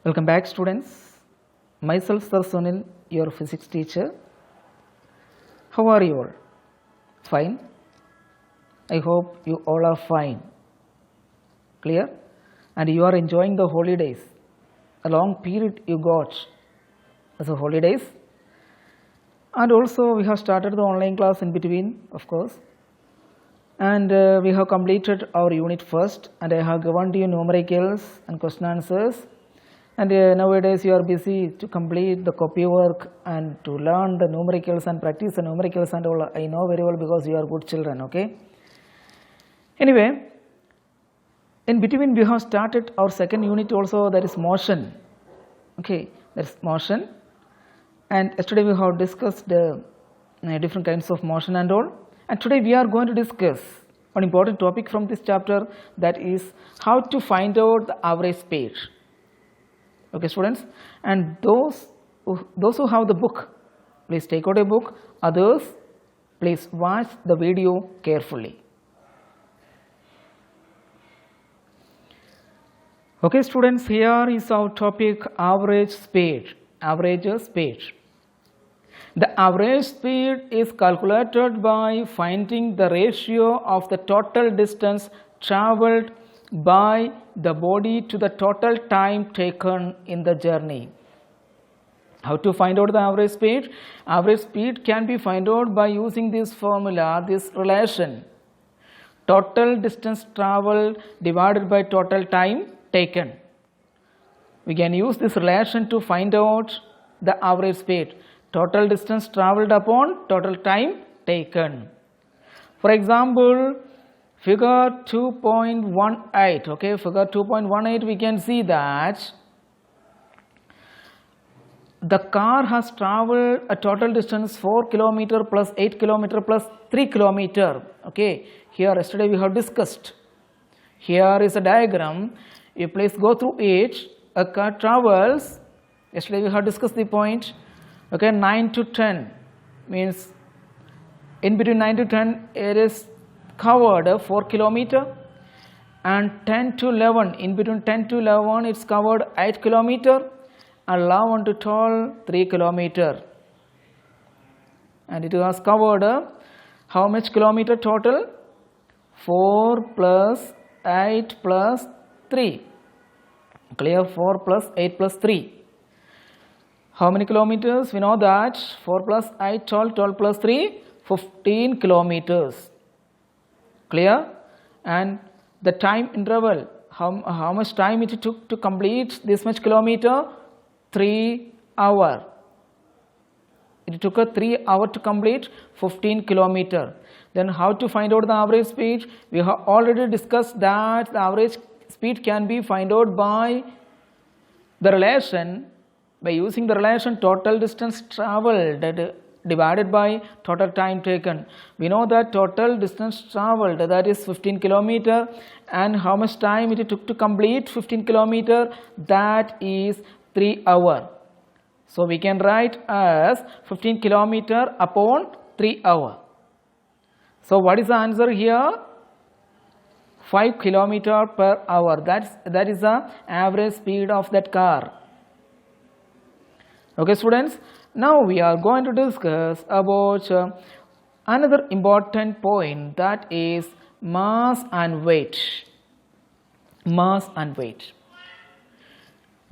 Welcome back, students. Myself Sir Sunil, your physics teacher. How are you all? Fine? I hope you all are fine. Clear? And you are enjoying the holidays. A long period you got as a holidays. And also we have started the online class in between, of course. And we have completed our unit first, and I have given to you numericals and question answers. And nowadays you are busy to complete the copy work and to learn the numericals and practice the numericals and all. I know very well because you are good children, okay? Anyway, in between we have started our second unit also, that is motion. Okay, that is motion. And yesterday we have discussed different kinds of motion and all. And today we are going to discuss an important topic from this chapter, that is how to find out the average speed. Okay, students, and those who have the book, please take out a book. Others, please watch the video carefully. Okay, students, here is our topic: average speed. Average speed. The average speed is calculated by finding the ratio of the total distance travelled by the body to the total time taken in the journey. How to find out the average speed? Average speed can be found out by using this formula, this relation: total distance travelled divided by total time taken. We can use this relation to find out the average speed: total distance travelled upon total time taken. For example, figure 2.18, okay, figure 2.18, we can see that the car has travelled a total distance 4 km plus 8 km plus 3 km, okay. Here yesterday we have discussed. Here is a diagram. You please go through it. A car travels, yesterday we have discussed the point, okay, 9 to 10 means in between 9 to 10 it is covered 4 km, and 10 to 11, in between 10 to 11 it's covered 8 km, and 11 to 12 3 km, and it has covered how much kilometer total? 4 plus 8 plus 3. Clear? 4 plus 8 plus 3. How many kilometers? We know that 4 plus 8, 12, 12 plus 3, 15 kilometers. Clear? And the time interval, how much time it took to complete this much kilometer? 3 hours. It took a 3 hours to complete 15 kilometers. Then how to find out the average speed? We have already discussed that the average speed can be found out by the relation, by using the relation total distance travelled divided by total time taken. We know that total distance travelled, that is 15 km, and how much time it took to complete 15 km, that is 3 hours. So we can write as 15 km upon 3 hours. So what is the answer here? 5 km per hour. That is the average speed of that car. Okay, students. Now we are going to discuss about another important point, that is mass and weight. Mass and weight.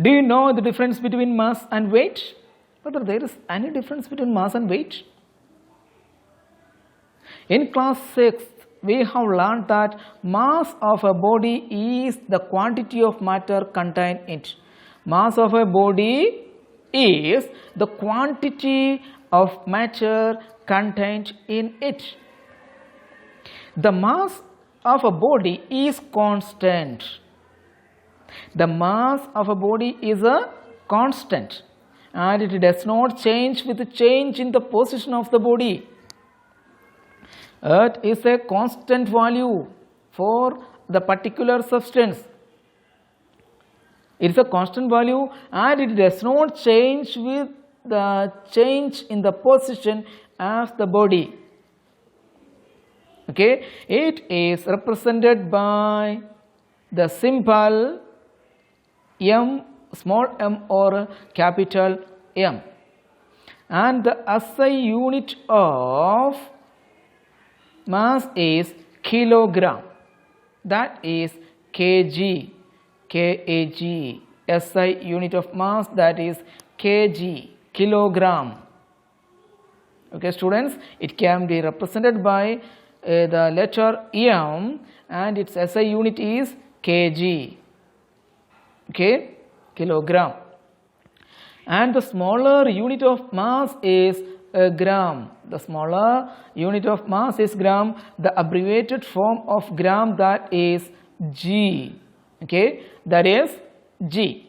Do you know the difference between mass and weight? Whether there is any difference between mass and weight? In class 6, we have learned that mass of a body is the quantity of matter contained in it. Mass of a body is the quantity of matter contained in it. The mass of a body is constant. The mass of a body is a constant, and it does not change with the change in the position of the body. It is a constant value for the particular substance. It is a constant value, and it does not change with the change in the position of the body. Okay, it is represented by the symbol m small m or capital M. And the SI unit of mass is kilogram. That is kg. kg. SI unit of mass, that is kg, kilogram. Okay students, it can be represented by the letter M and its SI unit is kg. Okay, kilogram. And the smaller unit of mass is gram. The smaller unit of mass is gram. The abbreviated form of gram, that is G. Okay, that is G.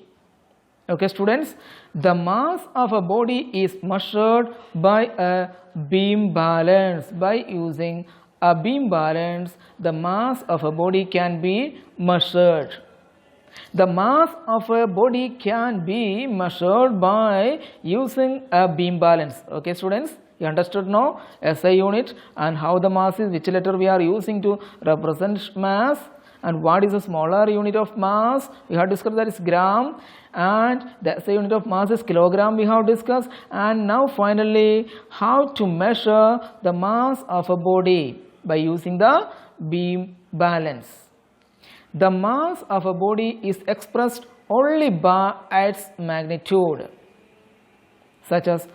Okay students, the mass of a body is measured by a beam balance. By using a beam balance, the mass of a body can be measured. The mass of a body can be measured by using a beam balance. Okay students, you understood now SI unit and how the mass is, which letter we are using to represent mass, and what is the smaller unit of mass we have discussed, that is gram, and the SI unit of mass is kilogram we have discussed. And now finally, how to measure the mass of a body by using the beam balance. The mass of a body is expressed only by its magnitude, such as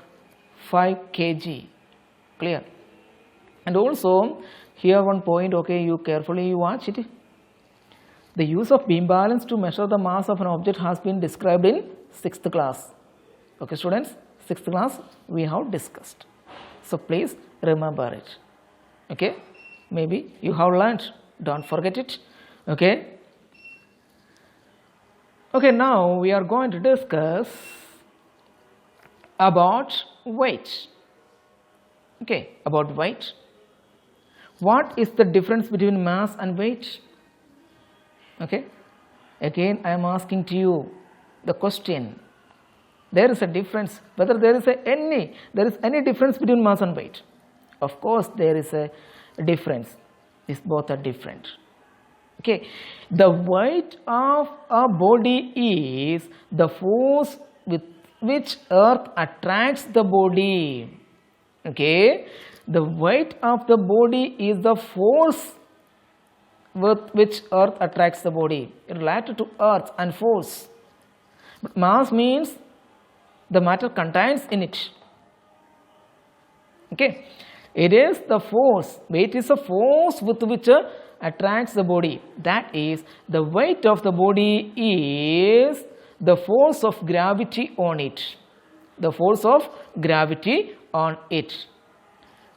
5 kg. Clear? And also here one point, okay, you carefully watch it. The use of beam balance to measure the mass of an object has been described in 6th class. Okay students, 6th class we have discussed. So please remember it. Okay, maybe you have learned, don't forget it. Okay. Okay, now we are going to discuss about weight. Okay, about weight. What is the difference between mass and weight? Okay, again I am asking to you the question. There is a difference, whether there is any difference between mass and weight. Of course there is a difference. These both are different. Okay, the weight of a body is the force with which earth attracts the body. Okay, the weight of the body is the force with which earth attracts the body, related to earth and force. But mass means the matter contains in it. Okay, it is the force. Weight is a force with which attracts the body. That is, the weight of the body is the force of gravity on it. The force of gravity on it.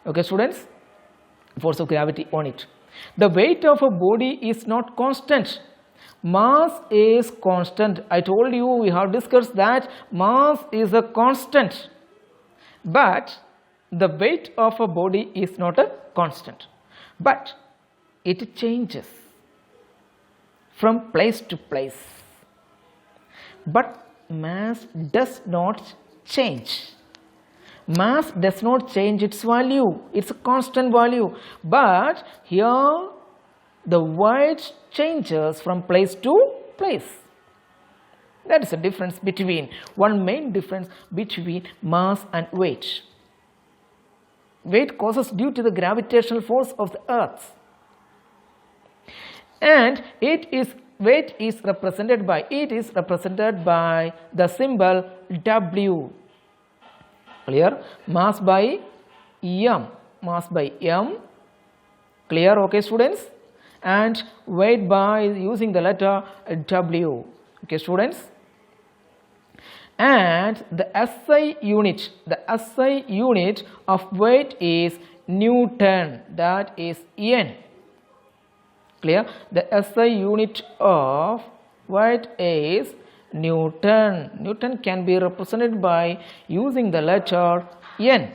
Okay students, force of gravity on it. The weight of a body is not constant. Mass is constant. I told you, we have discussed that mass is a constant, but the weight of a body is not a constant, but it changes from place to place. But mass does not change. Mass does not change its value. It's a constant value. But here the weight changes from place to place. That is the difference between, one main difference between mass and weight. Weight causes due to the gravitational force of the earth. And weight is represented by the symbol W. Clear? Mass by M. Mass by M. Clear? Okay students? And weight by using the letter W. Okay students? And the SI unit of weight is Newton. That is N. Clear? The SI unit of weight is Newton. Newton can be represented by using the letter N.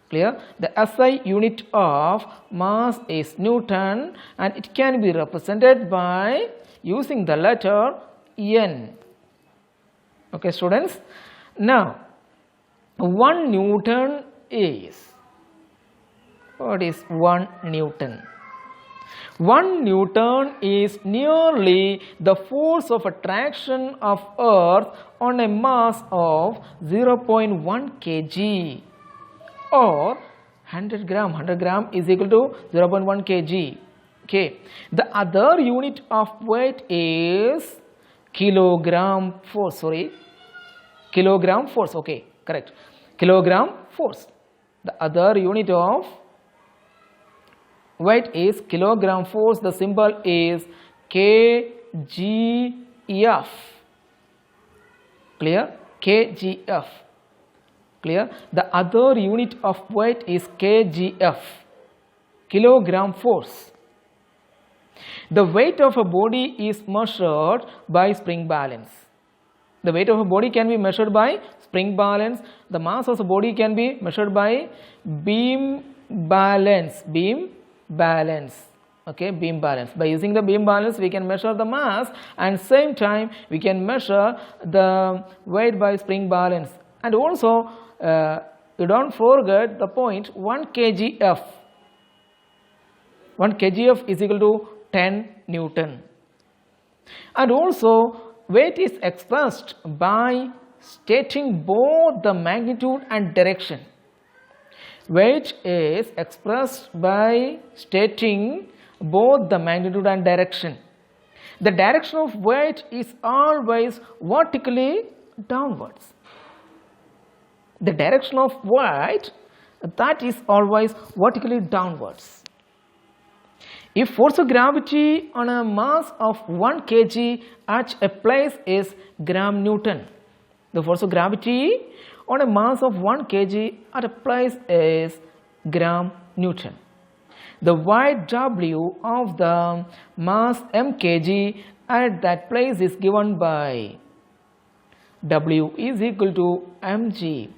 Clear? The SI unit of mass is Newton and it can be represented by using the letter N. Okay students? Now 1 Newton is, what is 1 Newton? 1 Newton is nearly the force of attraction of Earth on a mass of 0.1 kg or 100 gram. 100 gram is equal to 0.1 kg. Okay. The other unit of weight is kilogram force. Sorry. Kilogram force. Okay. Correct. Kilogram force. The other unit of weight is kilogram force. The symbol is kgf. Clear? kgf. Clear? The other unit of weight is kgf. Kilogram force. The weight of a body is measured by spring balance. The weight of a body can be measured by spring balance. The mass of the body can be measured by beam balance. Beam balance. Okay, beam balance. By using the beam balance, we can measure the mass, and same time we can measure the weight by spring balance. And also, you don't forget the point 1 kgf. 1 kgf is equal to 10 Newton. And also, weight is expressed by stating both the magnitude and direction. Weight is expressed by stating both the magnitude and direction. The direction of weight is always vertically downwards. The direction of weight, that is always vertically downwards. If force of gravity on a mass of 1 kg at a place is gram Newton, the force of gravity on a mass of 1 kg at a place is gram Newton. The weight W of the mass mkg at that place is given by W is equal to mg,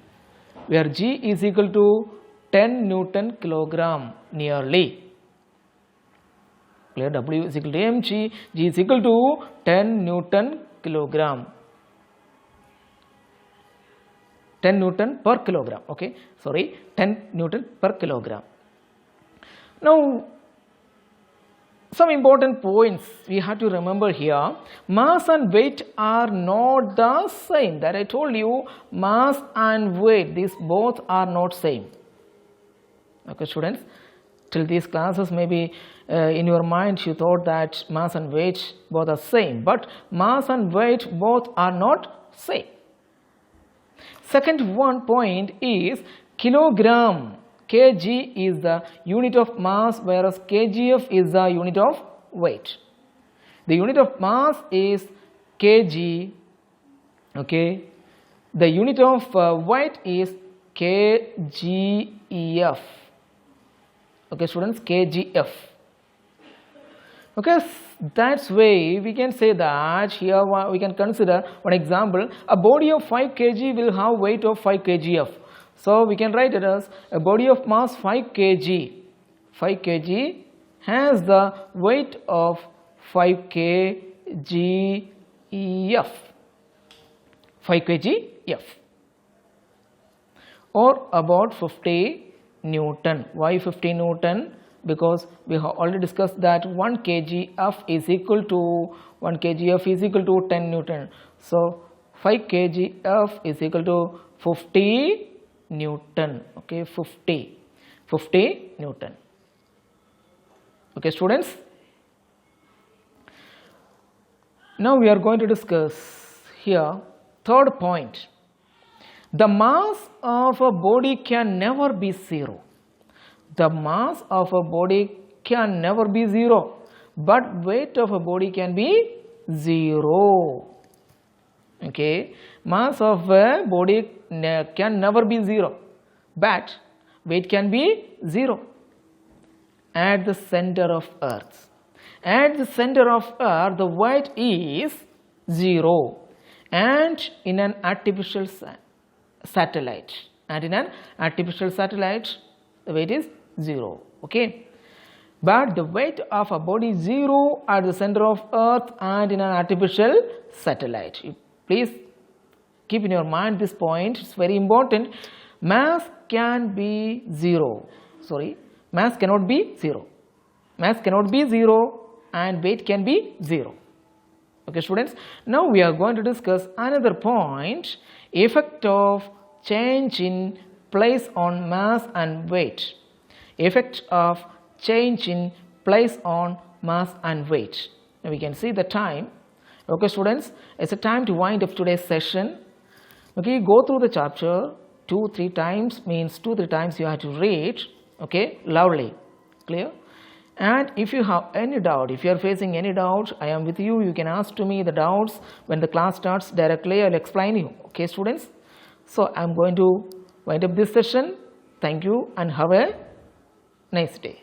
where g is equal to 10 Newton kilogram nearly. Clear? W is equal to mg, g is equal to 10 Newton kilogram. 10 Newton per kilogram. Okay, sorry, 10 Newton per kilogram. Now, some important points we have to remember here. Mass and weight are not the same. That I told you, mass and weight, these both are not same. Okay, students, till these classes maybe in your mind you thought that mass and weight both are same, but mass and weight both are not same. Second one point is kilogram. Kg is the unit of mass, whereas kgf is the unit of weight. The unit of mass is kg. Okay. The unit of weight is kgf. Okay, students, kgf. Okay, that's way we can say that here we can consider one example. A body of 5 kg will have weight of 5 kgf. So we can write it as a body of mass 5 kg. 5 kg has the weight of 5 kgf. 5 kgf. Or about 50 Newton. Why 50 Newton? Because we have already discussed that 1 kgf is equal to 10 Newton. So 5 kgf is equal to 50 Newton. Okay, 50 Newton. Okay, students. Now we are going to discuss here third point. The mass of a body can never be zero. The mass of a body can never be zero, but weight of a body can be zero. Okay, mass of a body can never be zero, but weight can be zero. At the center of Earth, at the center of Earth, the weight is zero, and in an artificial satellite, the weight is 0. Okay, but the weight of a body is 0 at the center of Earth and in an artificial satellite. Please keep in your mind this point, it's very important. Mass can be 0. Sorry, mass cannot be 0. Mass cannot be 0 and weight can be 0. Okay students, now we are going to discuss another point, effect of change in place on mass and weight. Effect of change in place on mass and weight. Now we can see the time. Okay students, it's a time to wind up today's session. Okay, go through the chapter 2-3 times, means 2-3 times you have to read. Okay, lovely, clear? And if you have any doubt, if you are facing any doubt, I am with you. You can ask to me the doubts when the class starts directly. I will explain you. Okay students, so I am going to wind up this session. Thank you and have a nice day.